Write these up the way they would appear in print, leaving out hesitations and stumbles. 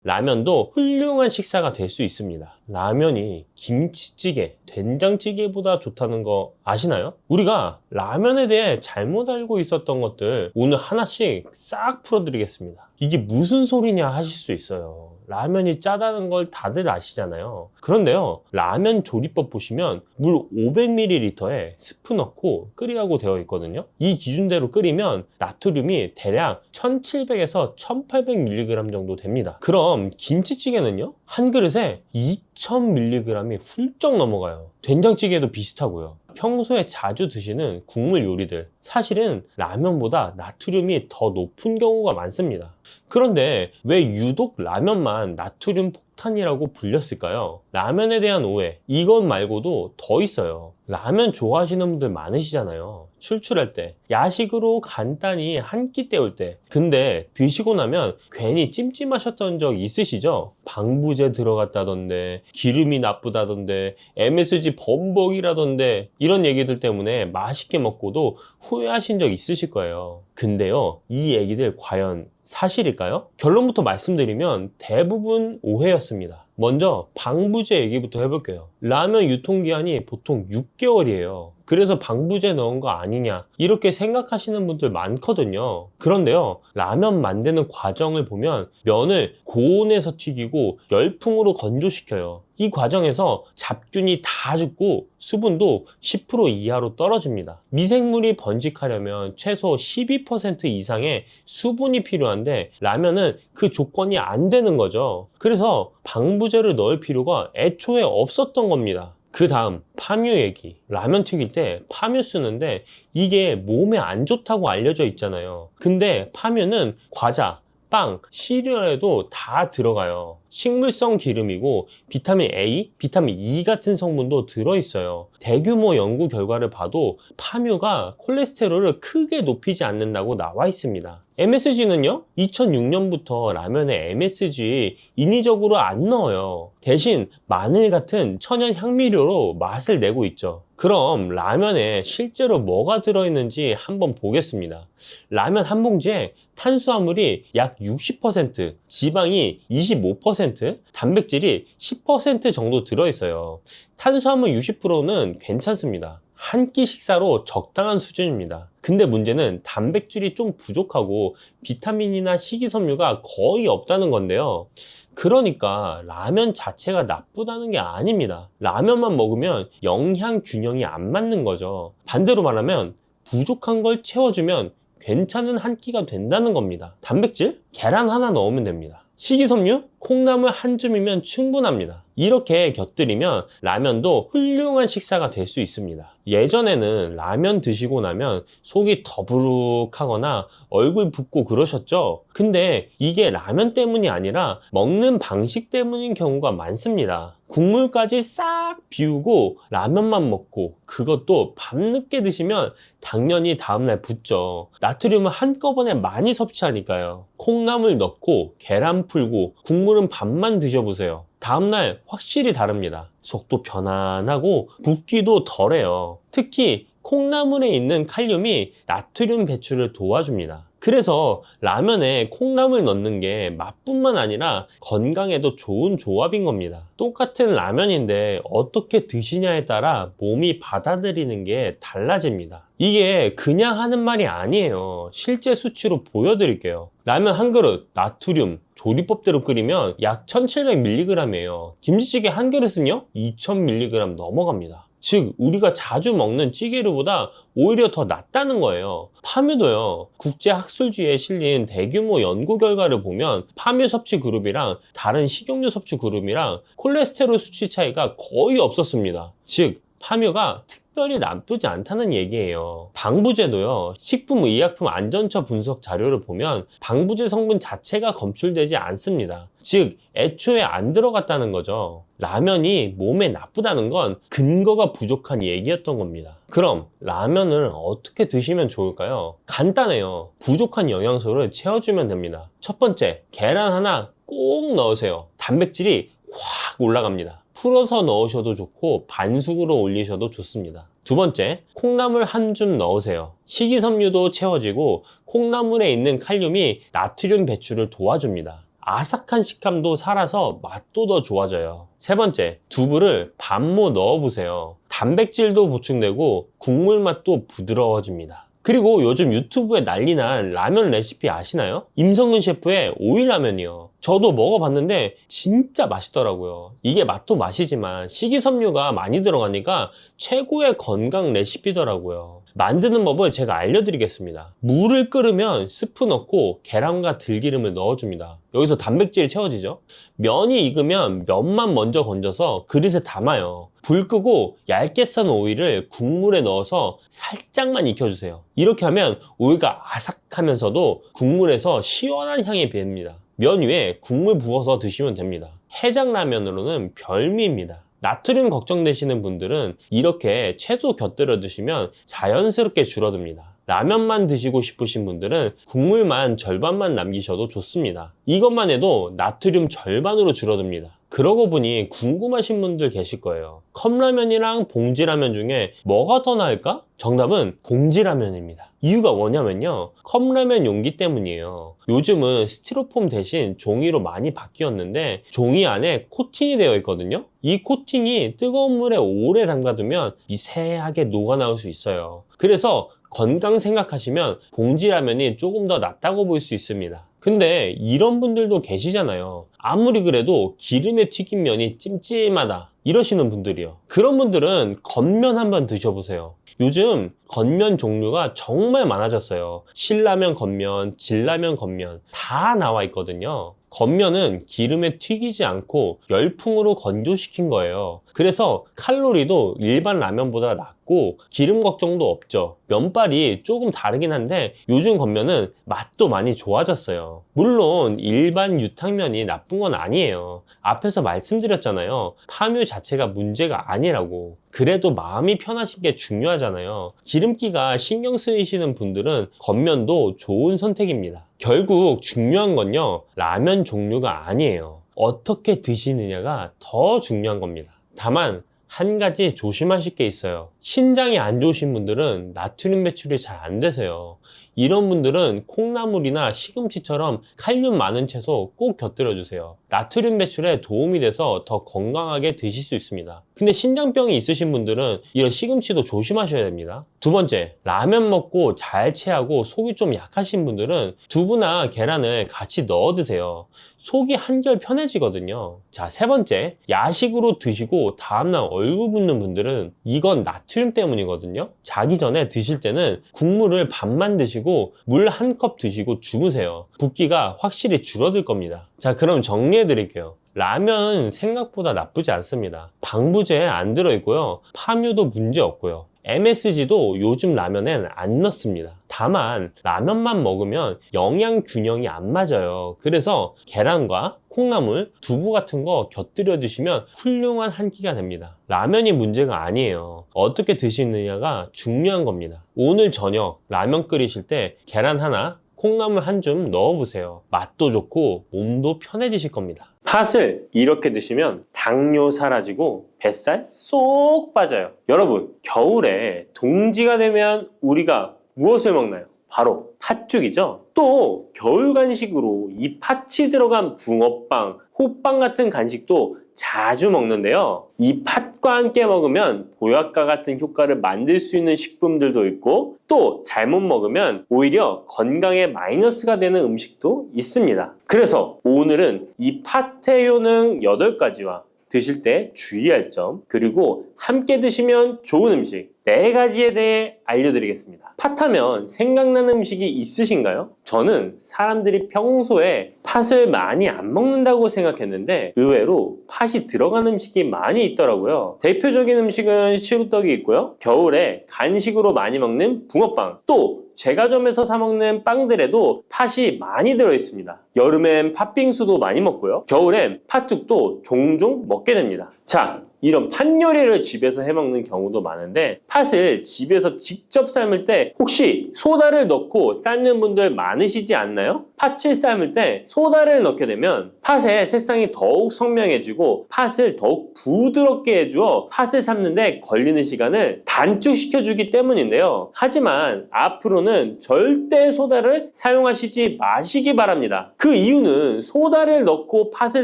라면도 훌륭한 식사가 될 수 있습니다. 라면이 김치찌개, 된장찌개보다 좋다는 거 아시나요? 우리가 라면에 대해 잘못 알고 있었던 것들 오늘 하나씩 싹 풀어드리겠습니다. 이게 무슨 소리냐 하실 수 있어요. 라면이 짜다는 걸 다들 아시잖아요. 그런데요, 라면 조리법 보시면 물 500ml에 스프 넣고 끓이라고 되어 있거든요. 이 기준대로 끓이면 나트륨이 대략 1700에서 1800mg 정도 됩니다. 그럼 김치찌개는요? 한 그릇에 2000mg이 훌쩍 넘어가요. 된장찌개도 비슷하고요. 평소에 자주 드시는 국물 요리들, 사실은 라면보다 나트륨이 더 높은 경우가 많습니다. 그런데 왜 유독 라면만 나트륨 폭탄이라고 불렸을까요? 라면에 대한 오해, 이것 말고도 더 있어요. 라면 좋아하시는 분들 많으시잖아요. 출출할 때, 야식으로 간단히 한 끼 때울 때. 근데 드시고 나면 괜히 찜찜하셨던 적 있으시죠? 방부제 들어갔다던데, 기름이 나쁘다던데, MSG 범벅이라던데, 이런 얘기들 때문에 맛있게 먹고도 후회하신 적 있으실 거예요. 근데요, 이 얘기들 과연 사실일까요? 결론부터 말씀드리면 대부분 오해였습니다. 먼저 방부제 얘기부터 해볼게요. 라면 유통기한이 보통 6개월이에요. 그래서 방부제 넣은 거 아니냐 이렇게 생각하시는 분들 많거든요. 그런데요, 라면 만드는 과정을 보면 면을 고온에서 튀기고 열풍으로 건조시켜요. 이 과정에서 잡균이 다 죽고 수분도 10% 이하로 떨어집니다. 미생물이 번식하려면 최소 12% 이상의 수분이 필요한데 라면은 그 조건이 안 되는 거죠. 그래서 방부제를 넣을 필요가 애초에 없었던 겁니다. 그 다음 파묘 얘기. 라면 튀길 때 파묘 쓰는데 이게 몸에 안 좋다고 알려져 있잖아요. 근데 파묘는 과자, 빵, 시리얼에도 다 들어가요. 식물성 기름이고 비타민 A, 비타민 E 같은 성분도 들어있어요. 대규모 연구 결과를 봐도 파묘가 콜레스테롤을 크게 높이지 않는다고 나와 있습니다. MSG는요? 2006년부터 라면에 MSG 인위적으로 안 넣어요. 대신 마늘 같은 천연 향미료로 맛을 내고 있죠. 그럼 라면에 실제로 뭐가 들어있는지 한번 보겠습니다. 라면 한 봉지에 탄수화물이 약 60%, 지방이 25%, 단백질이 10% 정도 들어있어요. 탄수화물 60%는 괜찮습니다. 한 끼 식사로 적당한 수준입니다. 근데 문제는 단백질이 좀 부족하고 비타민이나 식이섬유가 거의 없다는 건데요. 그러니까 라면 자체가 나쁘다는 게 아닙니다. 라면만 먹으면 영양 균형이 안 맞는 거죠. 반대로 말하면 부족한 걸 채워주면 괜찮은 한 끼가 된다는 겁니다. 단백질? 계란 하나 넣으면 됩니다. 식이섬유? 콩나물 한 줌이면 충분합니다. 이렇게 곁들이면 라면도 훌륭한 식사가 될 수 있습니다. 예전에는 라면 드시고 나면 속이 더부룩하거나 얼굴 붓고 그러셨죠? 근데 이게 라면 때문이 아니라 먹는 방식 때문인 경우가 많습니다. 국물까지 싹 비우고 라면만 먹고 그것도 밤늦게 드시면 당연히 다음날 붓죠. 나트륨을 한꺼번에 많이 섭취하니까요. 콩나물 넣고 계란 풀고 국물은 반만 드셔보세요. 다음날 확실히 다릅니다. 속도 편안하고 붓기도 덜해요. 특히 콩나물에 있는 칼륨이 나트륨 배출을 도와줍니다. 그래서 라면에 콩나물 넣는 게 맛뿐만 아니라 건강에도 좋은 조합인 겁니다. 똑같은 라면인데 어떻게 드시냐에 따라 몸이 받아들이는 게 달라집니다. 이게 그냥 하는 말이 아니에요. 실제 수치로 보여드릴게요. 라면 한 그릇, 나트륨, 조리법대로 끓이면 약 1700mg이에요. 김치찌개 한 그릇은요? 2000mg 넘어갑니다. 즉 우리가 자주 먹는 찌개류보다 오히려 더 낫다는 거예요. 파묘도요, 국제학술지에 실린 대규모 연구 결과를 보면 파묘 섭취 그룹이랑 다른 식용유 섭취 그룹이랑 콜레스테롤 수치 차이가 거의 없었습니다. 즉 파묘가 특별히 나쁘지 않다는 얘기예요. 방부제도요, 식품의약품안전처 분석 자료를 보면 방부제 성분 자체가 검출되지 않습니다. 즉 애초에 안 들어갔다는 거죠. 라면이 몸에 나쁘다는 건 근거가 부족한 얘기였던 겁니다. 그럼 라면을 어떻게 드시면 좋을까요? 간단해요. 부족한 영양소를 채워주면 됩니다. 첫 번째, 계란 하나 꼭 넣으세요. 단백질이 확 올라갑니다. 풀어서 넣으셔도 좋고 반숙으로 올리셔도 좋습니다. 두 번째, 콩나물 한 줌 넣으세요. 식이섬유도 채워지고 콩나물에 있는 칼륨이 나트륨 배출을 도와줍니다. 아삭한 식감도 살아서 맛도 더 좋아져요. 세 번째, 두부를 반모 넣어보세요. 단백질도 보충되고 국물 맛도 부드러워집니다. 그리고 요즘 유튜브에 난리난 라면 레시피 아시나요? 임성근 셰프의 오일라면이요. 저도 먹어봤는데 진짜 맛있더라고요. 이게 맛도 맛이지만 식이섬유가 많이 들어가니까 최고의 건강 레시피더라고요. 만드는 법을 제가 알려드리겠습니다. 물을 끓으면 스프 넣고 계란과 들기름을 넣어줍니다. 여기서 단백질이 채워지죠. 면이 익으면 면만 먼저 건져서 그릇에 담아요. 불 끄고 얇게 썬 오이를 국물에 넣어서 살짝만 익혀주세요. 이렇게 하면 오이가 아삭하면서도 국물에서 시원한 향이 배입니다. 면 위에 국물 부어서 드시면 됩니다. 해장라면으로는 별미입니다. 나트륨 걱정되시는 분들은 이렇게 채소 곁들여 드시면 자연스럽게 줄어듭니다. 라면만 드시고 싶으신 분들은 국물만 절반만 남기셔도 좋습니다. 이것만 해도 나트륨 절반으로 줄어듭니다. 그러고 보니 궁금하신 분들 계실 거예요. 컵라면이랑 봉지라면 중에 뭐가 더 나을까? 정답은 봉지라면입니다. 이유가 뭐냐면요, 컵라면 용기 때문이에요. 요즘은 스티로폼 대신 종이로 많이 바뀌었는데 종이 안에 코팅이 되어 있거든요. 이 코팅이 뜨거운 물에 오래 담가두면 미세하게 녹아나올 수 있어요. 그래서 건강 생각하시면 봉지라면이 조금 더 낫다고 볼 수 있습니다. 근데 이런 분들도 계시잖아요. 아무리 그래도 기름에 튀긴 면이 찜찜하다 이러시는 분들이요. 그런 분들은 겉면 한번 드셔보세요. 요즘 겉면 종류가 정말 많아졌어요. 신라면 겉면, 진라면 겉면 다 나와 있거든요. 겉면은 기름에 튀기지 않고 열풍으로 건조시킨 거예요. 그래서 칼로리도 일반 라면보다 낮고 기름 걱정도 없죠. 면발이 조금 다르긴 한데 요즘 겉면은 맛도 많이 좋아졌어요. 물론 일반 유탕면이 나쁜 건 아니에요. 앞에서 말씀드렸잖아요. 파묘 자체가 문제가 아니라고. 그래도 마음이 편하신 게 중요하잖아요. 기름기가 신경 쓰이시는 분들은 겉면도 좋은 선택입니다. 결국 중요한 건요, 라면 종류가 아니에요. 어떻게 드시느냐가 더 중요한 겁니다. 다만 한 가지 조심하실 게 있어요. 신장이 안 좋으신 분들은 나트륨 배출이 잘 안 되세요. 이런 분들은 콩나물이나 시금치처럼 칼륨 많은 채소 꼭 곁들여 주세요. 나트륨 배출에 도움이 돼서 더 건강하게 드실 수 있습니다. 근데 신장병이 있으신 분들은 이런 시금치도 조심하셔야 됩니다. 두 번째, 라면 먹고 잘 체하고 속이 좀 약하신 분들은 두부나 계란을 같이 넣어 드세요. 속이 한결 편해지거든요. 자, 세 번째, 야식으로 드시고 다음날 얼굴 붓는 분들은 이건 나트륨 때문이거든요. 자기 전에 드실 때는 국물을 반만 드시고 물 한 컵 드시고 주무세요. 붓기가 확실히 줄어들 겁니다. 자, 그럼 정리해 드릴게요. 라면 생각보다 나쁘지 않습니다. 방부제 안 들어있고요. 파묘도 문제 없고요. MSG도 요즘 라면엔 안 넣습니다. 다만 라면만 먹으면 영양 균형이 안 맞아요. 그래서 계란과 콩나물, 두부 같은 거 곁들여 드시면 훌륭한 한 끼가 됩니다. 라면이 문제가 아니에요. 어떻게 드시느냐가 중요한 겁니다. 오늘 저녁 라면 끓이실 때 계란 하나, 콩나물 한 줌 넣어보세요. 맛도 좋고 몸도 편해지실 겁니다. 팥을 이렇게 드시면 당뇨 사라지고 뱃살 쏙 빠져요. 여러분, 겨울에 동지가 되면 우리가 무엇을 먹나요? 바로 팥죽이죠. 또 겨울 간식으로 이 팥이 들어간 붕어빵, 호빵 같은 간식도 자주 먹는데요. 이 팥과 함께 먹으면 보약과 같은 효과를 만들 수 있는 식품들도 있고 또 잘못 먹으면 오히려 건강에 마이너스가 되는 음식도 있습니다. 그래서 오늘은 이 팥의 효능 8가지와 드실 때 주의할 점, 그리고 함께 드시면 좋은 음식 4가지에 대해 알려드리겠습니다. 팥하면 생각나는 음식이 있으신가요? 저는 사람들이 평소에 팥을 많이 안 먹는다고 생각했는데 의외로 팥이 들어간 음식이 많이 있더라고요. 대표적인 음식은 시루떡이 있고요. 겨울에 간식으로 많이 먹는 붕어빵, 또 제과점에서 사 먹는 빵들에도 팥이 많이 들어있습니다. 여름엔 팥빙수도 많이 먹고요. 겨울엔 팥죽도 종종 먹게 됩니다. 자, 이런 팥 요리를 집에서 해 먹는 경우도 많은데 팥을 집에서 직접 삶을 때 혹시 소다를 넣고 삶는 분들 많으시지 않나요? 팥을 삶을 때 소다를 넣게 되면 팥의 색상이 더욱 선명해지고 팥을 더욱 부드럽게 해주어 팥을 삶는데 걸리는 시간을 단축시켜주기 때문인데요. 하지만 앞으로는 절대 소다를 사용하시지 마시기 바랍니다. 그 이유는 소다를 넣고 팥을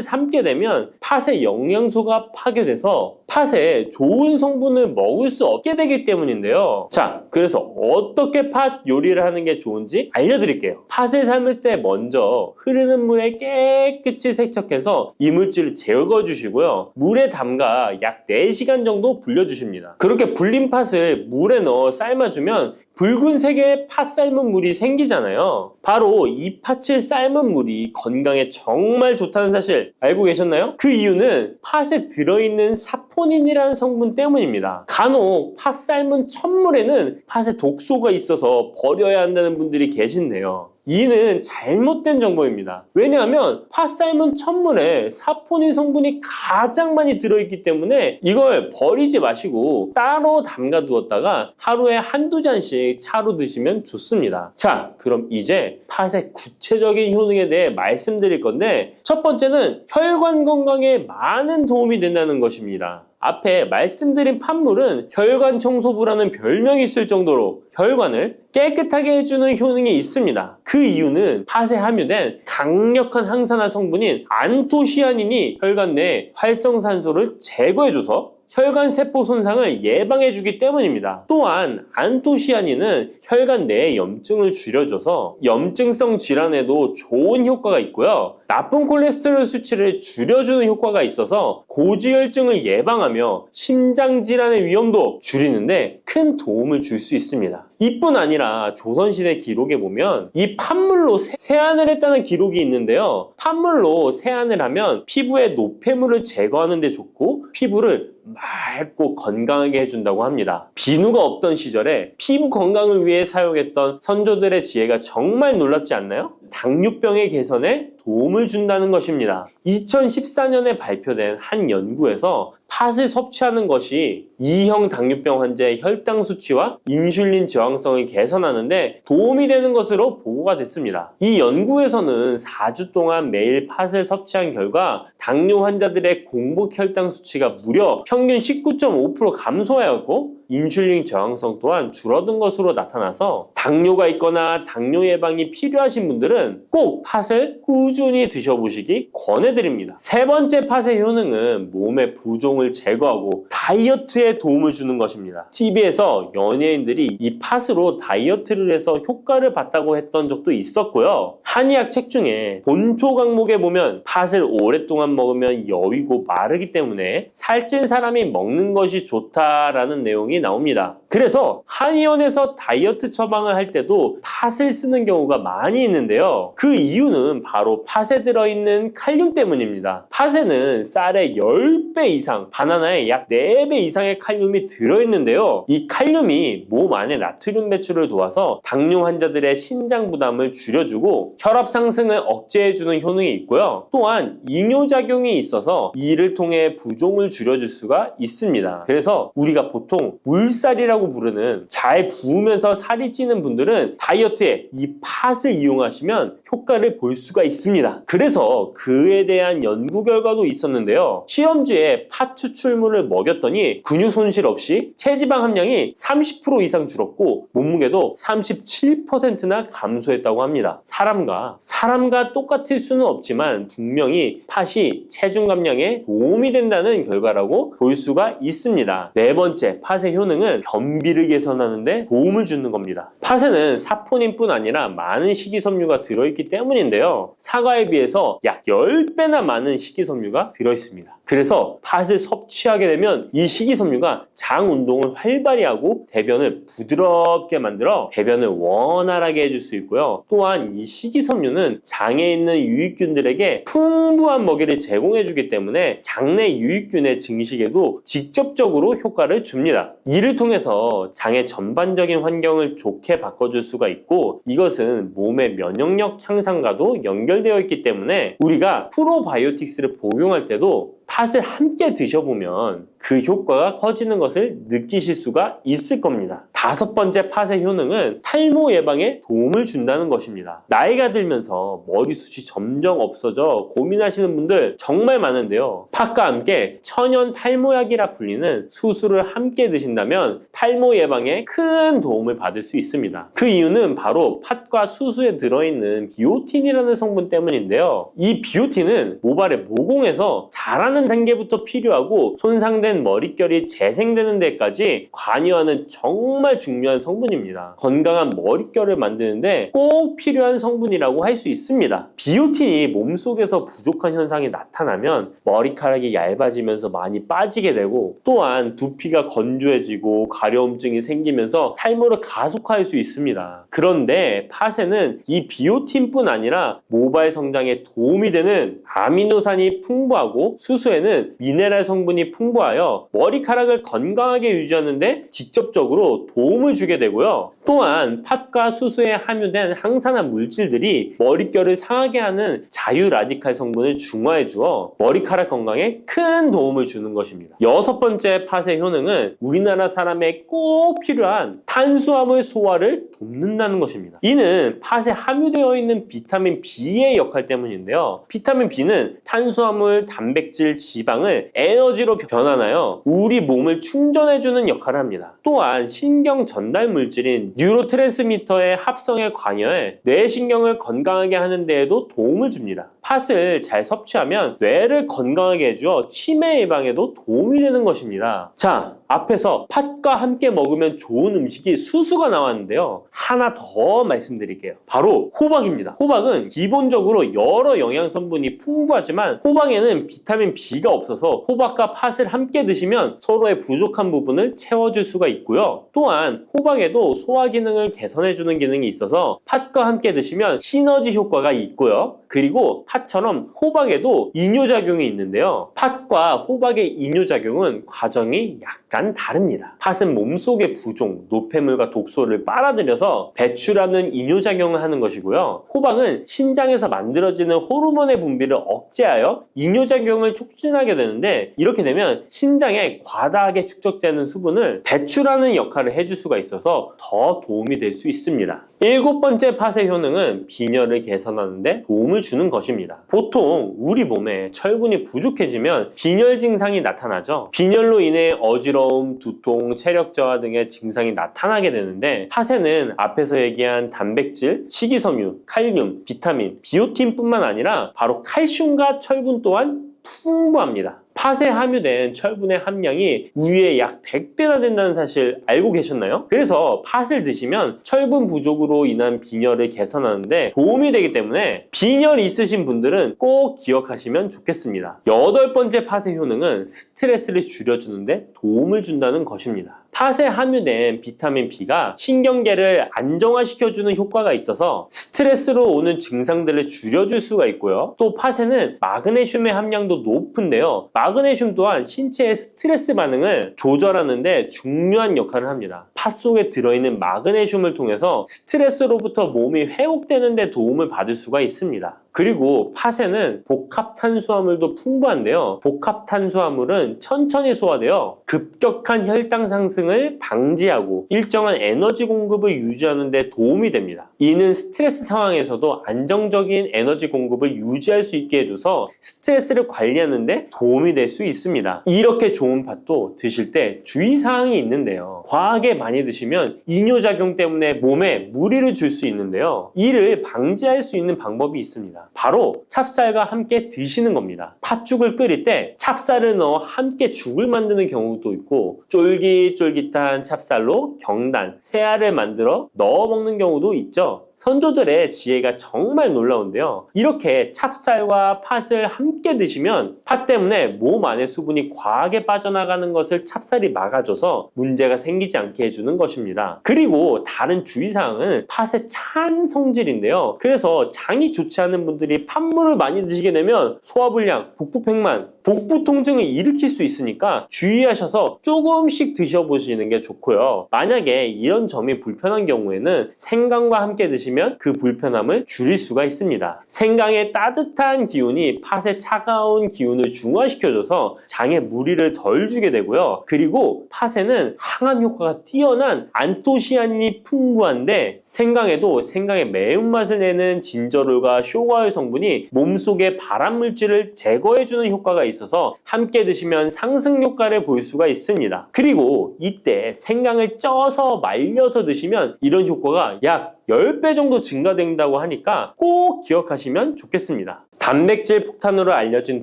삶게 되면 팥의 영양소가 파괴돼서 팥의 좋은 성분을 먹을 수 없게 되기 때문인데요. 자, 그래서 어떻게 팥 요리를 하는 게 좋은지 알려드릴게요. 팥을 삶을 때 먼저 흐르는 물에 깨끗이 세척해서 이물질을 제거 주시고요. 물에 담가 약 4시간 정도 불려주십니다. 그렇게 불린 팥을 물에 넣어 삶아주면 붉은색의 팥 삶은 물이 생기잖아요. 바로 이 팥을 삶은 물이 건강에 정말 좋다는 사실 알고 계셨나요? 그 이유는 팥에 들어있는 사포닌이라는 성분 때문입니다. 간혹 팥 삶은 첫물에는 팥에 독소가 있어서 버려야 한다는 분들이 계신데요. 이는 잘못된 정보입니다. 왜냐하면 팥 삶은 첫물에 사포닌 성분이 가장 많이 들어있기 때문에 이걸 버리지 마시고 따로 담가 두었다가 하루에 한두 잔씩 차로 드시면 좋습니다. 자, 그럼 이제 팥의 구체적인 효능에 대해 말씀드릴 건데 첫 번째는 혈관 건강에 많은 도움이 된다는 것입니다. 앞에 말씀드린 팥물은 혈관 청소부라는 별명이 있을 정도로 혈관을 깨끗하게 해주는 효능이 있습니다. 그 이유는 팥에 함유된 강력한 항산화 성분인 안토시아닌이 혈관 내 활성산소를 제거해줘서 혈관 세포 손상을 예방해주기 때문입니다. 또한 안토시아닌은 혈관 내의 염증을 줄여줘서 염증성 질환에도 좋은 효과가 있고요. 나쁜 콜레스테롤 수치를 줄여주는 효과가 있어서 고지혈증을 예방하며 심장 질환의 위험도 줄이는데 큰 도움을 줄 수 있습니다. 이뿐 아니라 조선시대 기록에 보면 이 팥물로 세안을 했다는 기록이 있는데요. 팥물로 세안을 하면 피부의 노폐물을 제거하는 데 좋고 피부를 맑고 건강하게 해준다고 합니다. 비누가 없던 시절에 피부 건강을 위해 사용했던 선조들의 지혜가 정말 놀랍지 않나요? 당뇨병의 개선에 도움을 준다는 것입니다. 2014년에 발표된 한 연구에서 팥을 섭취하는 것이 2형 당뇨병 환자의 혈당 수치와 인슐린 저항성을 개선하는데 도움이 되는 것으로 보고가 됐습니다. 이 연구에서는 4주 동안 매일 팥을 섭취한 결과 당뇨 환자들의 공복 혈당 수치가 무려 평균 19.5% 감소하였고 인슐린 저항성 또한 줄어든 것으로 나타나서 당뇨가 있거나 당뇨 예방이 필요하신 분들은 꼭 팥을 꾸준히 드셔보시기 권해드립니다. 세 번째 팥의 효능은 몸의 부종을 제거하고 다이어트에 도움을 주는 것입니다. TV에서 연예인들이 이 팥으로 다이어트를 해서 효과를 봤다고 했던 적도 있었고요. 한의학 책 중에 본초 강목에 보면 팥을 오랫동안 먹으면 여위고 마르기 때문에 살찐 사람이 먹는 것이 좋다라는 내용이 나옵니다. 그래서 한의원에서 다이어트 처방을 할 때도 팥을 쓰는 경우가 많이 있는데요. 그 이유는 바로 팥에 들어있는 칼륨 때문입니다. 팥에는 쌀의 10배 이상, 바나나에 약 4배 이상의 칼륨이 들어있는데요. 이 칼륨이 몸 안에 나트륨 배출을 도와서 당뇨 환자들의 신장 부담을 줄여주고 혈압 상승을 억제해주는 효능이 있고요. 또한 이뇨작용이 있어서 이를 통해 부종을 줄여줄 수가 있습니다. 그래서 우리가 보통 물살이라고 부르는 잘 부으면서 살이 찌는 분들은 다이어트에 이 팥을 이용하시면 효과를 볼 수가 있습니다. 그래서 그에 대한 연구 결과도 있었는데요. 실험주에 팥 추출물을 먹였더니 근육 손실 없이 체지방 함량이 30% 이상 줄었고 몸무게도 37%나 감소했다고 합니다. 사람과 똑같을 수는 없지만 분명히 팥이 체중 감량에 도움이 된다는 결과라고 볼 수가 있습니다. 네 번째, 팥의 효능은 변비를 개선하는 데 도움을 주는 겁니다. 팥에는 사포닌뿐 아니라 많은 식이섬유가 들어있기 때문인데요. 사과에 비해서 약 10배나 많은 식이섬유가 들어있습니다. 그래서 팥을 섭취하게 되면 이 식이섬유가 장 운동을 활발히 하고 대변을 부드럽게 만들어 배변을 원활하게 해줄 수 있고요. 또한 이 식이섬유는 장에 있는 유익균들에게 풍부한 먹이를 제공해주기 때문에 장내 유익균의 증식에도 직접적으로 효과를 줍니다. 이를 통해서 장의 전반적인 환경을 좋게 바꿔줄 수가 있고 이것은 몸의 면역력 향상과도 연결되어 있기 때문에 우리가 프로바이오틱스를 복용할 때도 팥을 함께 드셔보면 그 효과가 커지는 것을 느끼실 수가 있을 겁니다. 5번째 팥의 효능은 탈모 예방에 도움을 준다는 것입니다. 나이가 들면서 머리숱이 점점 없어져 고민하시는 분들 정말 많은데요. 팥과 함께 천연 탈모약이라 불리는 수수를 함께 드신다면 탈모 예방에 큰 도움을 받을 수 있습니다. 그 이유는 바로 팥과 수수에 들어있는 비오틴이라는 성분 때문인데요. 이 비오틴은 모발의 모공에서 자라는 단계부터 필요하고 손상된 머릿결이 재생되는 데까지 관여하는 정말 중요한 성분입니다. 건강한 머릿결을 만드는데 꼭 필요한 성분이라고 할 수 있습니다. 비오틴이 몸속에서 부족한 현상이 나타나면 머리카락이 얇아지면서 많이 빠지게 되고, 또한 두피가 건조해지고 가려움증이 생기면서 탈모를 가속화할 수 있습니다. 그런데 팥에는 이 비오틴뿐 아니라 모발 성장에 도움이 되는 아미노산이 풍부하고 수수에는 미네랄 성분이 풍부하여 머리카락을 건강하게 유지하는데 직접적으로 도움을 주게 되고요. 또한 팥과 수수에 함유된 항산화 물질들이 머릿결을 상하게 하는 자유 라디칼 성분을 중화해 주어 머리카락 건강에 큰 도움을 주는 것입니다. 6번째 팥의 효능은 우리나라 사람에 꼭 필요한 탄수화물 소화를 돕는다는 것입니다. 이는 팥에 함유되어 있는 비타민 B의 역할 때문인데요. 비타민 B는 탄수화물, 단백질, 지방을 에너지로 변환하여 우리 몸을 충전해주는 역할을 합니다. 또한 신경 전달 물질인 뉴로트랜스미터의 합성에 관여해 뇌신경을 건강하게 하는 데에도 도움을 줍니다. 팥을 잘 섭취하면 뇌를 건강하게 해주어 치매 예방에도 도움이 되는 것입니다. 자, 앞에서 팥과 함께 먹으면 좋은 음식이 수수가 나왔는데요. 하나 더 말씀드릴게요. 바로 호박입니다. 호박은 기본적으로 여러 영양성분이 풍부하지만 호박에는 비타민 B가 없어서 호박과 팥을 함께 드시면 서로의 부족한 부분을 채워줄 수가 있고요. 또한 호박에도 소화 기능을 개선해주는 기능이 있어서 팥과 함께 드시면 시너지 효과가 있고요. 그리고 팥처럼 호박에도 이뇨작용이 있는데요. 팥과 호박의 이뇨작용은 과정이 약간 다릅니다. 팥은 몸속의 부종, 노폐물과 독소를 빨아들여서 배출하는 이뇨작용을 하는 것이고요. 호박은 신장에서 만들어지는 호르몬의 분비를 억제하여 이뇨작용을 촉진하게 되는데, 이렇게 되면 신장에 과다하게 축적되는 수분을 배출하는 역할을 해줄 수가 있어서 더 도움이 될 수 있습니다. 7번째 팥의 효능은 빈혈을 개선하는 데 도움을 주는 것입니다. 보통 우리 몸에 철분이 부족해지면 빈혈 증상이 나타나죠. 빈혈로 인해 어지러움, 두통, 체력 저하 등의 증상이 나타나게 되는데, 팥에는 앞에서 얘기한 단백질, 식이섬유, 칼륨, 비타민, 비오틴뿐만 아니라 바로 칼슘과 철분 또한 풍부합니다. 팥에 함유된 철분의 함량이 우유의 약 100배나 된다는 사실 알고 계셨나요? 그래서 팥을 드시면 철분 부족으로 인한 빈혈을 개선하는데 도움이 되기 때문에 빈혈 있으신 분들은 꼭 기억하시면 좋겠습니다. 8번째 팥의 효능은 스트레스를 줄여주는데 도움을 준다는 것입니다. 팥에 함유된 비타민 B가 신경계를 안정화시켜주는 효과가 있어서 스트레스로 오는 증상들을 줄여줄 수가 있고요. 또 팥에는 마그네슘의 함량도 높은데요. 마그네슘 또한 신체의 스트레스 반응을 조절하는 데 중요한 역할을 합니다. 팥 속에 들어있는 마그네슘을 통해서 스트레스로부터 몸이 회복되는 데 도움을 받을 수가 있습니다. 그리고 팥에는 복합 탄수화물도 풍부한데요. 복합 탄수화물은 천천히 소화되어 급격한 혈당 상승을 방지하고 일정한 에너지 공급을 유지하는 데 도움이 됩니다. 이는 스트레스 상황에서도 안정적인 에너지 공급을 유지할 수 있게 해줘서 스트레스를 관리하는 데 도움이 될 수 있습니다. 이렇게 좋은 팥도 드실 때 주의사항이 있는데요. 과하게 많이 드시면 이뇨작용 때문에 몸에 무리를 줄 수 있는데요. 이를 방지할 수 있는 방법이 있습니다. 바로 찹쌀과 함께 드시는 겁니다. 팥죽을 끓일 때 찹쌀을 넣어 함께 죽을 만드는 경우도 있고, 쫄깃쫄깃한 찹쌀로 경단, 새알을 만들어 넣어 먹는 경우도 있죠. 선조들의 지혜가 정말 놀라운데요. 이렇게 찹쌀과 팥을 함께 드시면 팥 때문에 몸 안에 수분이 과하게 빠져나가는 것을 찹쌀이 막아줘서 문제가 생기지 않게 해주는 것입니다. 그리고 다른 주의사항은 팥의 찬 성질인데요. 그래서 장이 좋지 않은 분들이 팥물을 많이 드시게 되면 소화불량, 복부팽만, 복부 통증을 일으킬 수 있으니까 주의하셔서 조금씩 드셔보시는 게 좋고요. 만약에 이런 점이 불편한 경우에는 생강과 함께 드시면 드시면 그 불편함을 줄일 수가 있습니다. 생강의 따뜻한 기운이 팥의 차가운 기운을 중화시켜줘서 장에 무리를 덜 주게 되고요. 그리고 팥에는 항암 효과가 뛰어난 안토시아닌이 풍부한데 생강에도 생강의 매운맛을 내는 진저롤과 쇼가올 성분이 몸속의 발암물질을 제거해주는 효과가 있어서 함께 드시면 상승 효과를 볼 수가 있습니다. 그리고 이때 생강을 쪄서 말려서 드시면 이런 효과가 약 10배 정도 증가된다고 하니까 꼭 기억하시면 좋겠습니다. 단백질 폭탄으로 알려진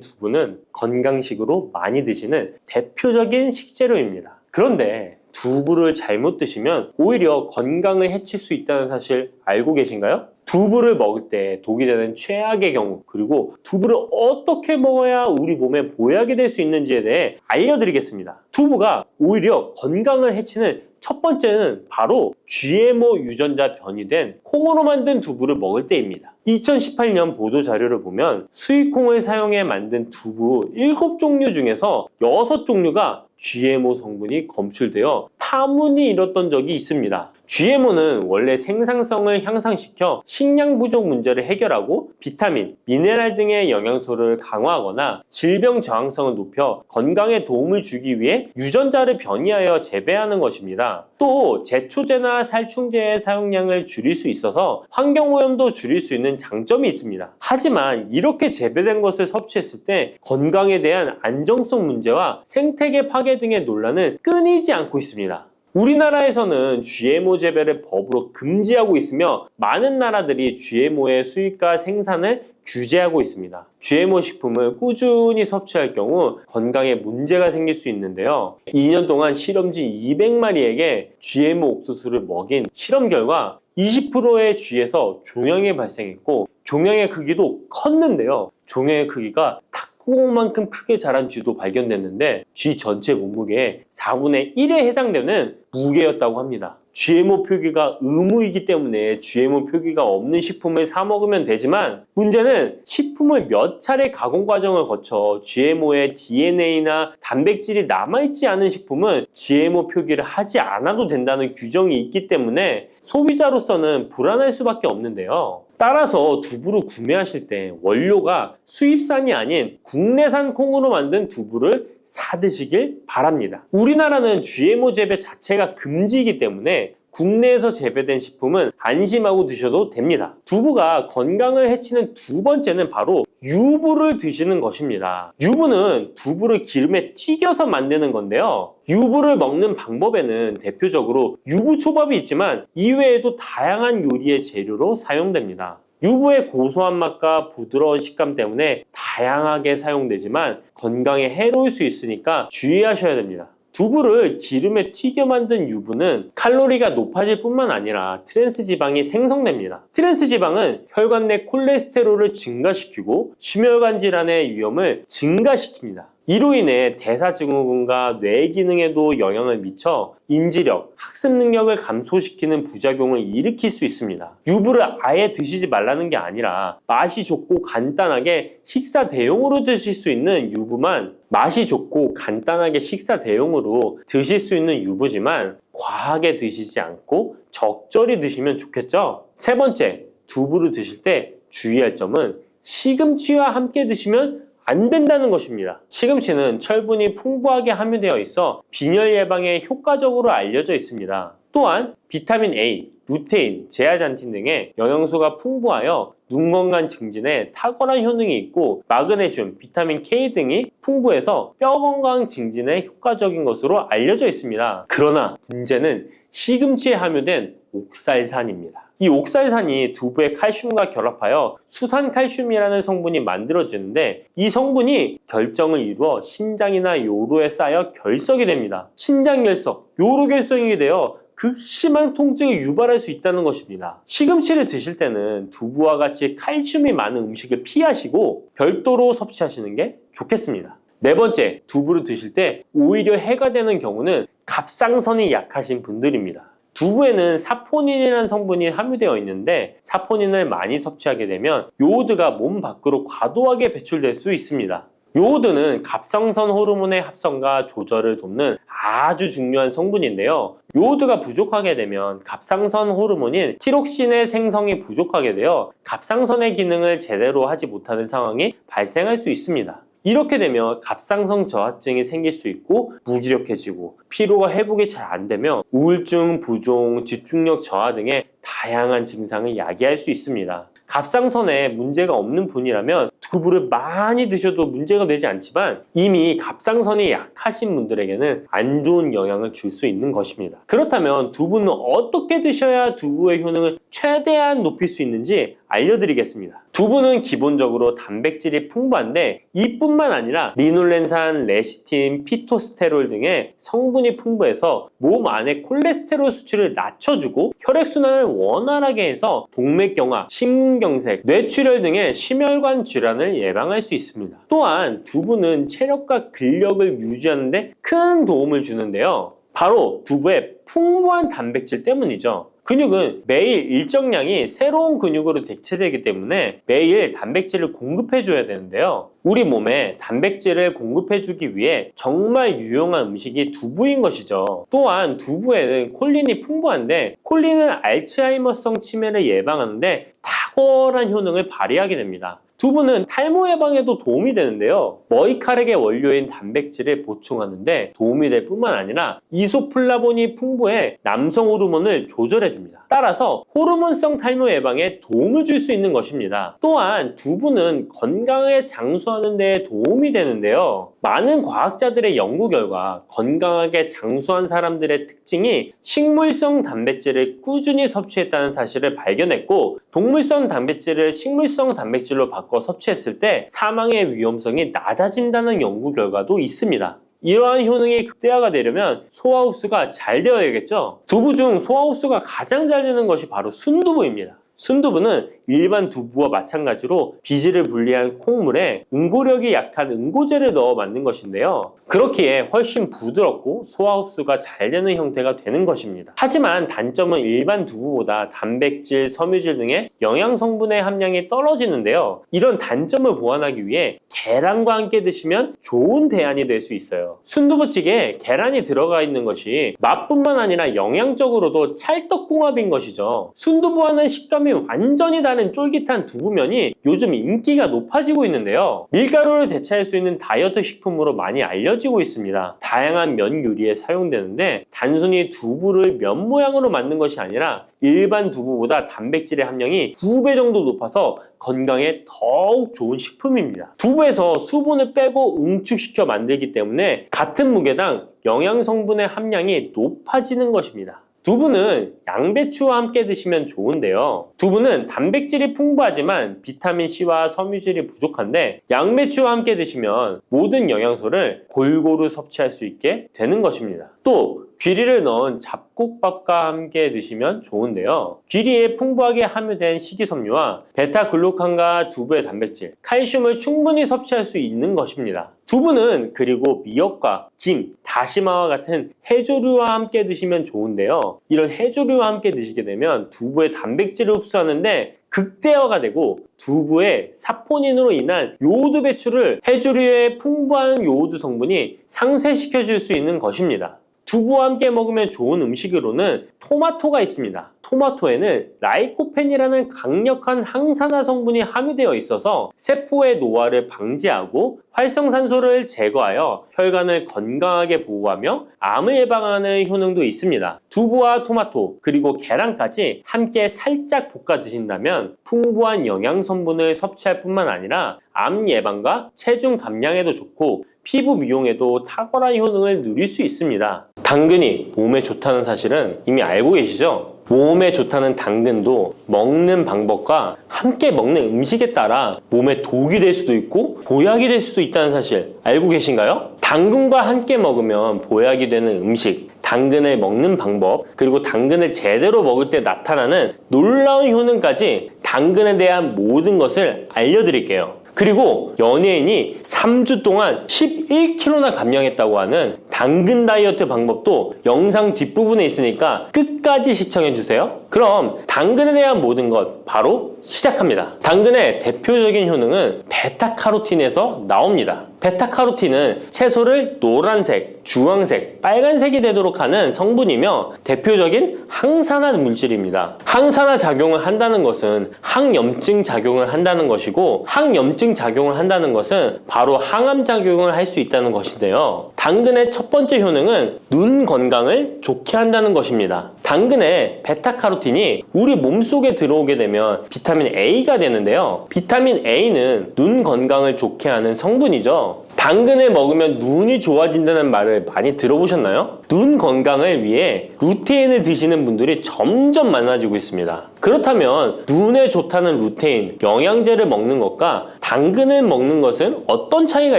두부는 건강식으로 많이 드시는 대표적인 식재료입니다. 그런데 두부를 잘못 드시면 오히려 건강을 해칠 수 있다는 사실 알고 계신가요? 두부를 먹을 때 독이 되는 최악의 경우, 그리고 두부를 어떻게 먹어야 우리 몸에 보약이 될 수 있는지에 대해 알려드리겠습니다. 두부가 오히려 건강을 해치는 첫 번째는 바로 GMO 유전자 변이된 콩으로 만든 두부를 먹을 때입니다. 2018년 보도자료를 보면 수입콩을 사용해 만든 두부 7종류 중에서 6종류가 GMO 성분이 검출되어 파문이 일었던 적이 있습니다. GMO는 원래 생산성을 향상시켜 식량 부족 문제를 해결하고 비타민, 미네랄 등의 영양소를 강화하거나 질병 저항성을 높여 건강에 도움을 주기 위해 유전자를 변이하여 재배하는 것입니다. 또 제초제나 살충제의 사용량을 줄일 수 있어서 환경오염도 줄일 수 있는 장점이 있습니다. 하지만 이렇게 재배된 것을 섭취했을 때 건강에 대한 안정성 문제와 생태계 파괴 등의 논란은 끊이지 않고 있습니다. 우리나라에서는 GMO 재배를 법으로 금지하고 있으며 많은 나라들이 GMO의 수입과 생산을 규제하고 있습니다. GMO 식품을 꾸준히 섭취할 경우 건강에 문제가 생길 수 있는데요. 2년 동안 실험지 200마리에게 GMO 옥수수를 먹인 실험 결과 20%의 쥐에서 종양이 발생했고 종양의 크기도 컸는데요. 종양의 크기가 탁구공만큼 크게 자란 쥐도 발견됐는데 쥐 전체 몸무게의 4분의 1에 해당되는 무게였다고 합니다. GMO 표기가 의무이기 때문에 GMO 표기가 없는 식품을 사 먹으면 되지만 문제는 식품을 몇 차례 가공 과정을 거쳐 GMO의 DNA나 단백질이 남아있지 않은 식품은 GMO 표기를 하지 않아도 된다는 규정이 있기 때문에 소비자로서는 불안할 수밖에 없는데요. 따라서 두부를 구매하실 때 원료가 수입산이 아닌 국내산 콩으로 만든 두부를 사 드시길 바랍니다. 우리나라는 GMO 재배 자체가 금지이기 때문에 국내에서 재배된 식품은 안심하고 드셔도 됩니다. 두부가 건강을 해치는 두 번째는 바로 유부를 드시는 것입니다. 유부는 두부를 기름에 튀겨서 만드는 건데요. 유부를 먹는 방법에는 대표적으로 유부초밥이 있지만 이외에도 다양한 요리의 재료로 사용됩니다. 유부의 고소한 맛과 부드러운 식감 때문에 다양하게 사용되지만 건강에 해로울 수 있으니까 주의하셔야 됩니다. 두부를 기름에 튀겨 만든 유부는 칼로리가 높아질 뿐만 아니라 트랜스 지방이 생성됩니다. 트랜스 지방은 혈관 내 콜레스테롤을 증가시키고 심혈관 질환의 위험을 증가시킵니다. 이로 인해 대사증후군과 뇌 기능에도 영향을 미쳐 인지력, 학습 능력을 감소시키는 부작용을 일으킬 수 있습니다. 유부를 아예 드시지 말라는 게 아니라 맛이 좋고 간단하게 식사 대용으로 드실 수 있는 유부만 맛이 좋고 간단하게 식사 대용으로 드실 수 있는 유부지만 과하게 드시지 않고 적절히 드시면 좋겠죠? 세 번째, 두부를 드실 때 주의할 점은 시금치와 함께 드시면 안 된다는 것입니다. 시금치는 철분이 풍부하게 함유되어 있어 빈혈 예방에 효과적으로 알려져 있습니다. 또한 비타민 A, 루테인, 제아잔틴 등의 영양소가 풍부하여 눈 건강 증진에 탁월한 효능이 있고 마그네슘, 비타민 K 등이 풍부해서 뼈 건강 증진에 효과적인 것으로 알려져 있습니다. 그러나 문제는 시금치에 함유된 옥살산입니다. 이 옥살산이 두부의 칼슘과 결합하여 수산칼슘이라는 성분이 만들어지는데 이 성분이 결정을 이루어 신장이나 요로에 쌓여 결석이 됩니다. 신장결석, 요로결석이 되어 극심한 통증을 유발할 수 있다는 것입니다. 시금치를 드실 때는 두부와 같이 칼슘이 많은 음식을 피하시고 별도로 섭취하시는 게 좋겠습니다. 네 번째, 두부를 드실 때 오히려 해가 되는 경우는 갑상선이 약하신 분들입니다. 두부에는 사포닌이라는 성분이 함유되어 있는데 사포닌을 많이 섭취하게 되면 요오드가 몸 밖으로 과도하게 배출될 수 있습니다. 요오드는 갑상선 호르몬의 합성과 조절을 돕는 아주 중요한 성분인데요. 요오드가 부족하게 되면 갑상선 호르몬인 티록신의 생성이 부족하게 되어 갑상선의 기능을 제대로 하지 못하는 상황이 발생할 수 있습니다. 이렇게 되면 갑상선 저하증이 생길 수 있고 무기력해지고 피로가 회복이 잘 안 되며 우울증, 부종, 집중력 저하 등의 다양한 증상을 야기할 수 있습니다. 갑상선에 문제가 없는 분이라면 두부를 많이 드셔도 문제가 되지 않지만 이미 갑상선이 약하신 분들에게는 안 좋은 영향을 줄 수 있는 것입니다. 그렇다면 두부는 어떻게 드셔야 두부의 효능을 최대한 높일 수 있는지 알려드리겠습니다. 두부는 기본적으로 단백질이 풍부한데 이뿐만 아니라 리놀렌산, 레시틴, 피토스테롤 등의 성분이 풍부해서 몸 안의 콜레스테롤 수치를 낮춰주고 혈액순환을 원활하게 해서 동맥경화, 심근경색, 뇌출혈 등의 심혈관 질환을 예방할 수 있습니다. 또한 두부는 체력과 근력을 유지하는 데 큰 도움을 주는데요. 바로 두부의 풍부한 단백질 때문이죠. 근육은 매일 일정량이 새로운 근육으로 대체되기 때문에 매일 단백질을 공급해줘야 되는데요. 우리 몸에 단백질을 공급해주기 위해 정말 유용한 음식이 두부인 것이죠. 또한 두부에는 콜린이 풍부한데 콜린은 알츠하이머성 치매를 예방하는데 탁월한 효능을 발휘하게 됩니다. 두부는 탈모 예방에도 도움이 되는데요. 머리카락의 원료인 단백질을 보충하는데 도움이 될 뿐만 아니라 이소플라본이 풍부해 남성 호르몬을 조절해줍니다. 따라서 호르몬성 탈모 예방에 도움을 줄 수 있는 것입니다. 또한 두부는 건강하게 장수하는 데 도움이 되는데요. 많은 과학자들의 연구 결과 건강하게 장수한 사람들의 특징이 식물성 단백질을 꾸준히 섭취했다는 사실을 발견했고 동물성 단백질을 식물성 단백질로 바꿔 섭취했을 때 사망의 위험성이 낮아진다는 연구 결과도 있습니다. 이러한 효능이 극대화가 되려면 소화 흡수가 잘 되어야겠죠. 두부 중 소화 흡수가 가장 잘 되는 것이 바로 순두부입니다. 순두부는 일반 두부와 마찬가지로 비질을 분리한 콩물에 응고력이 약한 응고제를 넣어 만든 것인데요. 그렇기에 훨씬 부드럽고 소화 흡수가 잘 되는 형태가 되는 것입니다. 하지만 단점은 일반 두부보다 단백질, 섬유질 등의 영양 성분의 함량이 떨어지는데요. 이런 단점을 보완하기 위해 계란과 함께 드시면 좋은 대안이 될 수 있어요. 순두부찌개에 계란이 들어가 있는 것이 맛뿐만 아니라 영양적으로도 찰떡궁합인 것이죠. 순두부와는 식감이 완전히 다른 쫄깃한 두부면이 요즘 인기가 높아지고 있는데요. 밀가루를 대체할 수 있는 다이어트 식품으로 많이 알려지고 있습니다. 다양한 면 요리에 사용되는데 단순히 두부를 면 모양으로 만든 것이 아니라 일반 두부보다 단백질의 함량이 2배 정도 높아서 건강에 더욱 좋은 식품입니다. 두부에서 수분을 빼고 응축시켜 만들기 때문에 같은 무게당 영양 성분의 함량이 높아지는 것입니다. 두부는 양배추와 함께 드시면 좋은데요. 두부는 단백질이 풍부하지만 비타민C와 섬유질이 부족한데 양배추와 함께 드시면 모든 영양소를 골고루 섭취할 수 있게 되는 것입니다. 또 귀리를 넣은 잡곡밥과 함께 드시면 좋은데요. 귀리에 풍부하게 함유된 식이섬유와 베타글루칸과 두부의 단백질, 칼슘을 충분히 섭취할 수 있는 것입니다. 두부는 그리고 미역과 김, 다시마와 같은 해조류와 함께 드시면 좋은데요. 이런 해조류와 함께 드시게 되면 두부의 단백질을 흡수하는데 극대화가 되고 두부의 사포닌으로 인한 요오드 배출을 해조류의 풍부한 요오드 성분이 상쇄시켜 줄 수 있는 것입니다. 두부와 함께 먹으면 좋은 음식으로는 토마토가 있습니다. 토마토에는 라이코펜이라는 강력한 항산화 성분이 함유되어 있어서 세포의 노화를 방지하고 활성산소를 제거하여 혈관을 건강하게 보호하며 암을 예방하는 효능도 있습니다. 두부와 토마토 그리고 계란까지 함께 살짝 볶아 드신다면 풍부한 영양 성분을 섭취할 뿐만 아니라 암 예방과 체중 감량에도 좋고 피부 미용에도 탁월한 효능을 누릴 수 있습니다. 당근이 몸에 좋다는 사실은 이미 알고 계시죠? 몸에 좋다는 당근도 먹는 방법과 함께 먹는 음식에 따라 몸에 독이 될 수도 있고 보약이 될 수도 있다는 사실 알고 계신가요? 당근과 함께 먹으면 보약이 되는 음식, 당근을 먹는 방법, 그리고 당근을 제대로 먹을 때 나타나는 놀라운 효능까지 당근에 대한 모든 것을 알려드릴게요. 그리고 연예인이 3주 동안 11kg나 감량했다고 하는 당근 다이어트 방법도 영상 뒷부분에 있으니까 끝까지 시청해주세요. 그럼 당근에 대한 모든 것 바로 시작합니다. 당근의 대표적인 효능은 베타카로틴에서 나옵니다. 베타카로틴은 채소를 노란색, 주황색, 빨간색이 되도록 하는 성분이며 대표적인 항산화 물질입니다. 항산화 작용을 한다는 것은 항염증 작용을 한다는 것이고, 항염증 작용을 한다는 것은 바로 항암 작용을 할 수 있다는 것인데요. 당근의 첫 번째 효능은 눈 건강을 좋게 한다는 것입니다. 당근의 베타카로틴이 우리 몸속에 들어오게 되면 비타민 A가 되는데요. 비타민 A는 눈 건강을 좋게 하는 성분이죠. 당근을 먹으면 눈이 좋아진다는 말을 많이 들어보셨나요? 눈 건강을 위해 루테인을 드시는 분들이 점점 많아지고 있습니다. 그렇다면 눈에 좋다는 루테인, 영양제를 먹는 것과 당근을 먹는 것은 어떤 차이가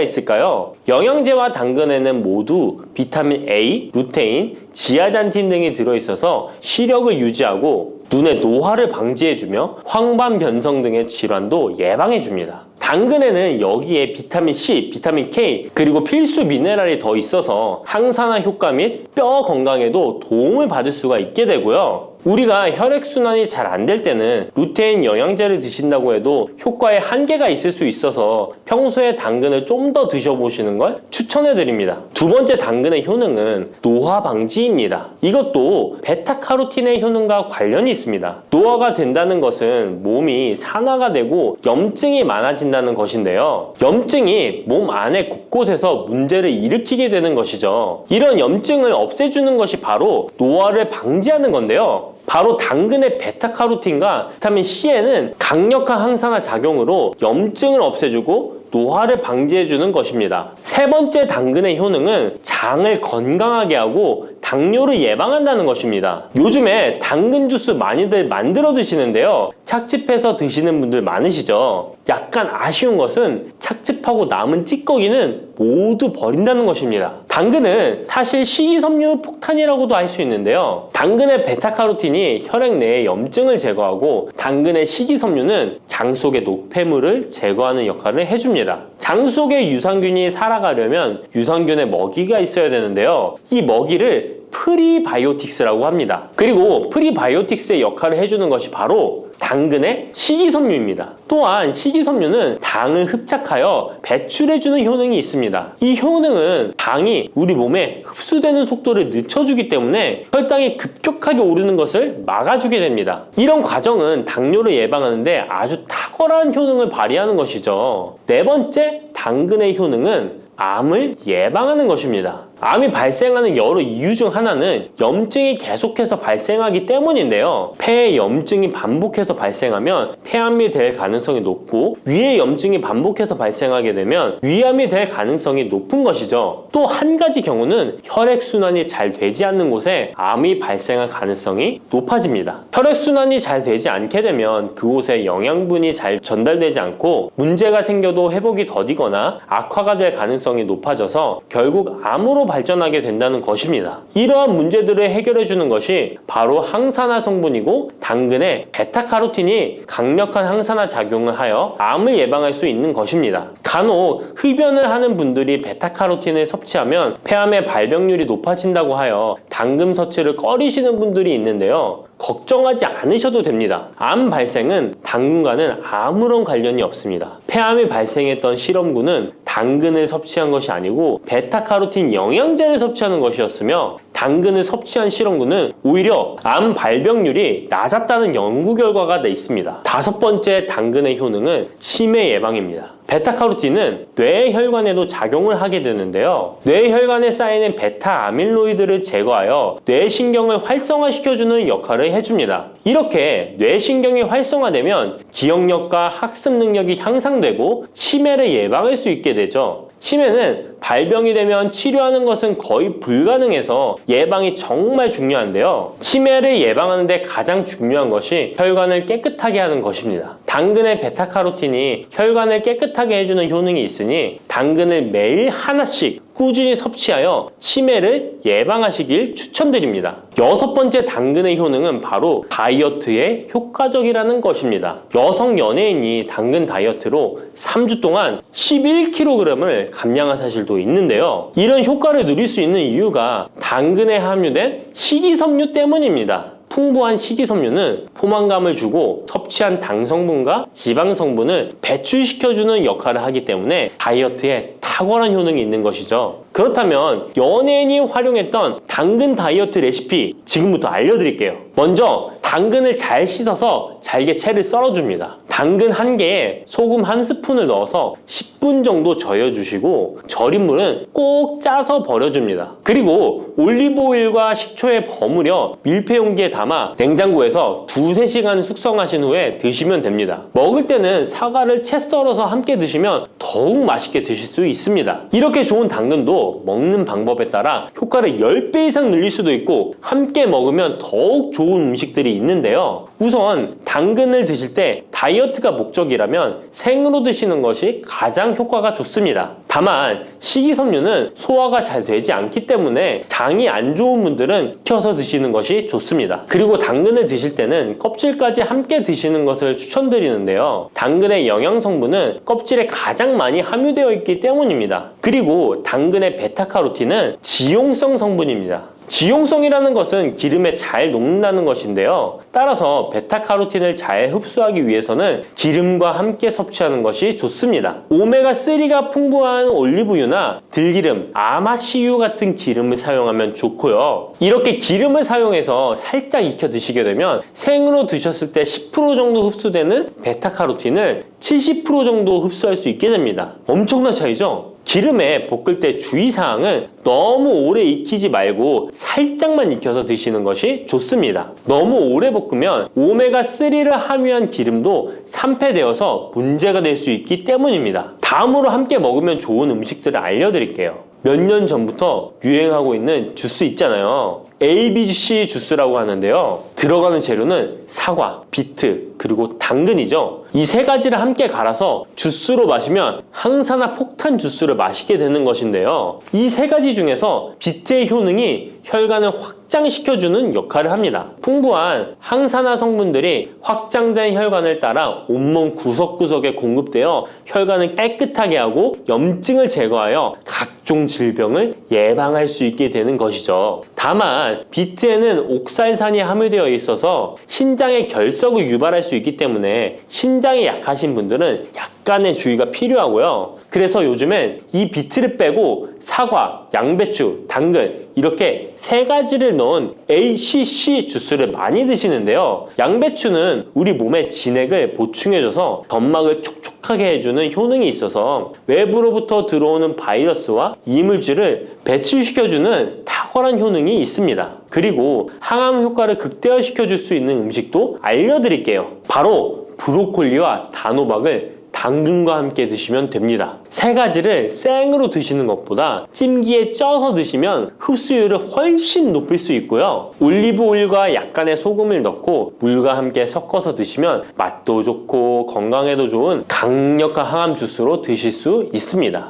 있을까요? 영양제와 당근에는 모두 비타민 A, 루테인, 지아잔틴 등이 들어있어서 시력을 유지하고 눈의 노화를 방지해주며 황반 변성 등의 질환도 예방해줍니다. 당근에는 여기에 비타민 C, 비타민 K, 그리고 필수 미네랄이 더 있어서 항산화 효과 및 뼈 건강에도 도움을 받을 수가 있게 되고요. 우리가 혈액순환이 잘 안 될 때는 루테인 영양제를 드신다고 해도 효과에 한계가 있을 수 있어서 평소에 당근을 좀 더 드셔보시는 걸 추천해드립니다. 두 번째 당근의 효능은 노화 방지입니다. 이것도 베타카로틴의 효능과 관련이 있습니다. 노화가 된다는 것은 몸이 산화가 되고 염증이 많아진다는 것인데요. 염증이 몸 안에 곳곳에서 문제를 일으키게 되는 것이죠. 이런 염증을 없애주는 것이 바로 노화를 방지하는 건데요. 바로 당근의 베타카로틴과 비타민 C에는 강력한 항산화 작용으로 염증을 없애주고 노화를 방지해주는 것입니다. 세 번째 당근의 효능은 장을 건강하게 하고 당뇨를 예방한다는 것입니다. 요즘에 당근 주스 많이들 만들어 드시는데요. 착즙해서 드시는 분들 많으시죠? 약간 아쉬운 것은 착즙하고 남은 찌꺼기는 모두 버린다는 것입니다. 당근은 사실 식이섬유 폭탄이라고도 할 수 있는데요. 당근의 베타카로틴이 혈액 내의 염증을 제거하고 당근의 식이섬유는 장 속의 노폐물을 제거하는 역할을 해줍니다. 장 속에 유산균이 살아가려면 유산균의 먹이가 있어야 되는데요. 이 먹이를 프리바이오틱스라고 합니다. 그리고 프리바이오틱스의 역할을 해주는 것이 바로 당근의 식이섬유입니다. 또한 식이섬유는 당을 흡착하여 배출해주는 효능이 있습니다. 이 효능은 당이 우리 몸에 흡수되는 속도를 늦춰주기 때문에 혈당이 급격하게 오르는 것을 막아주게 됩니다. 이런 과정은 당뇨를 예방하는데 아주 탁월한 효능을 발휘하는 것이죠. 네 번째 당근의 효능은 암을 예방하는 것입니다. 암이 발생하는 여러 이유 중 하나는 염증이 계속해서 발생하기 때문인데요. 폐에 염증이 반복해서 발생하면 폐암이 될 가능성이 높고 위에 염증이 반복해서 발생하게 되면 위암이 될 가능성이 높은 것이죠. 또 한 가지 경우는 혈액순환이 잘 되지 않는 곳에 암이 발생할 가능성이 높아집니다. 혈액순환이 잘 되지 않게 되면 그곳에 영양분이 잘 전달되지 않고 문제가 생겨도 회복이 더디거나 악화가 될 가능성이 높아져서 결국 암으로 발전하게 된다는 것입니다. 이러한 문제들을 해결해 주는 것이 바로 항산화 성분이고 당근의 베타카로틴이 강력한 항산화 작용을 하여 암을 예방할 수 있는 것입니다. 간혹 흡연을 하는 분들이 베타카로틴을 섭취하면 폐암의 발병률이 높아진다고 하여 당근 섭취를 꺼리시는 분들이 있는데요. 걱정하지 않으셔도 됩니다. 암 발생은 당근과는 아무런 관련이 없습니다. 폐암이 발생했던 실험군은 당근을 섭취한 것이 아니고 베타카로틴 영양제를 섭취하는 것이었으며 당근을 섭취한 실험군은 오히려 암 발병률이 낮았다는 연구 결과가 있습니다. 다섯 번째 당근의 효능은 치매 예방입니다. 베타카로틴은 뇌혈관에도 작용을 하게 되는데요. 뇌혈관에 쌓이는 베타 아밀로이드를 제거하여 뇌신경을 활성화시켜주는 역할을 해줍니다. 이렇게 뇌신경이 활성화되면 기억력과 학습 능력이 향상되고 치매를 예방할 수 있게 되죠. 치매는 발병이 되면 치료하는 것은 거의 불가능해서 예방이 정말 중요한데요. 치매를 예방하는 데 가장 중요한 것이 혈관을 깨끗하게 하는 것입니다. 당근의 베타카로틴이 혈관을 깨끗하게 해주는 효능이 있으니 당근을 매일 하나씩 꾸준히 섭취하여 치매를 예방하시길 추천드립니다. 여섯 번째 당근의 효능은 바로 다이어트에 효과적이라는 것입니다. 여성 연예인이 당근 다이어트로 3주 동안 11kg을 감량한 사실도 있는데요. 이런 효과를 누릴 수 있는 이유가 당근에 함유된 식이섬유 때문입니다. 풍부한 식이섬유는 포만감을 주고 섭취한 당 성분과 지방 성분을 배출시켜주는 역할을 하기 때문에 다이어트에 탁월한 효능이 있는 것이죠. 그렇다면 연예인이 활용했던 당근 다이어트 레시피 지금부터 알려드릴게요. 먼저 당근을 잘 씻어서 잘게 채를 썰어줍니다. 당근 1개에 소금 1스푼을 넣어서 10분 정도 저어주시고 절인 물은 꼭 짜서 버려줍니다. 그리고 올리브오일과 식초에 버무려 밀폐용기에 담아 냉장고에서 2~3시간 숙성하신 후에 드시면 됩니다. 먹을 때는 사과를 채 썰어서 함께 드시면 더욱 맛있게 드실 수 있습니다. 이렇게 좋은 당근도 먹는 방법에 따라 효과를 10배 이상 늘릴 수도 있고 함께 먹으면 더욱 좋은 음식들이 있는데요. 우선 당근을 드실 때 다이어트가 목적이라면 생으로 드시는 것이 가장 효과가 좋습니다. 다만 식이섬유는 소화가 잘 되지 않기 때문에 장이 안 좋은 분들은 익혀서 드시는 것이 좋습니다. 그리고 당근을 드실 때는 껍질까지 함께 드시는 것을 추천드리는데요. 당근의 영양 성분은 껍질에 가장 많이 함유되어 있기 때문입니다. 그리고 당근의 베타카로틴은 지용성 성분입니다. 지용성이라는 것은 기름에 잘 녹는다는 것인데요. 따라서 베타카로틴을 잘 흡수하기 위해서는 기름과 함께 섭취하는 것이 좋습니다. 오메가3가 풍부한 올리브유나 들기름, 아마씨유 같은 기름을 사용하면 좋고요. 이렇게 기름을 사용해서 살짝 익혀 드시게 되면 생으로 드셨을 때 10% 정도 흡수되는 베타카로틴을 70% 정도 흡수할 수 있게 됩니다. 엄청난 차이죠? 기름에 볶을 때 주의사항은 너무 오래 익히지 말고 살짝만 익혀서 드시는 것이 좋습니다. 너무 오래 볶으면 오메가3를 함유한 기름도 산패되어서 문제가 될 수 있기 때문입니다. 다음으로 함께 먹으면 좋은 음식들을 알려드릴게요. 몇 년 전부터 유행하고 있는 주스 있잖아요. ABC 주스라고 하는데요. 들어가는 재료는 사과, 비트, 그리고 당근이죠. 이 세 가지를 함께 갈아서 주스로 마시면 항산화 폭탄 주스를 마시게 되는 것인데요. 이 세 가지 중에서 비트의 효능이 혈관을 확장시켜주는 역할을 합니다. 풍부한 항산화 성분들이 확장된 혈관을 따라 온몸 구석구석에 공급되어 혈관을 깨끗하게 하고 염증을 제거하여 각종 질병을 예방할 수 있게 되는 것이죠. 다만 비트에는 옥살산이 함유되어 있어서 신장의 결석을 유발할 수 있기 때문에 신장이 약하신 분들은 약간의 주의가 필요하고요. 그래서 요즘엔 이 비트를 빼고 사과, 양배추, 당근 이렇게 세 가지를 넣은 ACC 주스를 많이 드시는데요. 양배추는 우리 몸의 진액을 보충해줘서 점막을 촉촉하게 해주는 효능이 있어서 외부로부터 들어오는 바이러스와 이물질을 배출시켜주는 탁월한 효능이 있습니다. 그리고 항암 효과를 극대화시켜줄 수 있는 음식도 알려드릴게요. 바로 브로콜리와 단호박을 당근과 함께 드시면 됩니다. 세 가지를 생으로 드시는 것보다 찜기에 쪄서 드시면 흡수율을 훨씬 높일 수 있고요. 올리브 오일과 약간의 소금을 넣고 물과 함께 섞어서 드시면 맛도 좋고 건강에도 좋은 강력한 항암 주스로 드실 수 있습니다.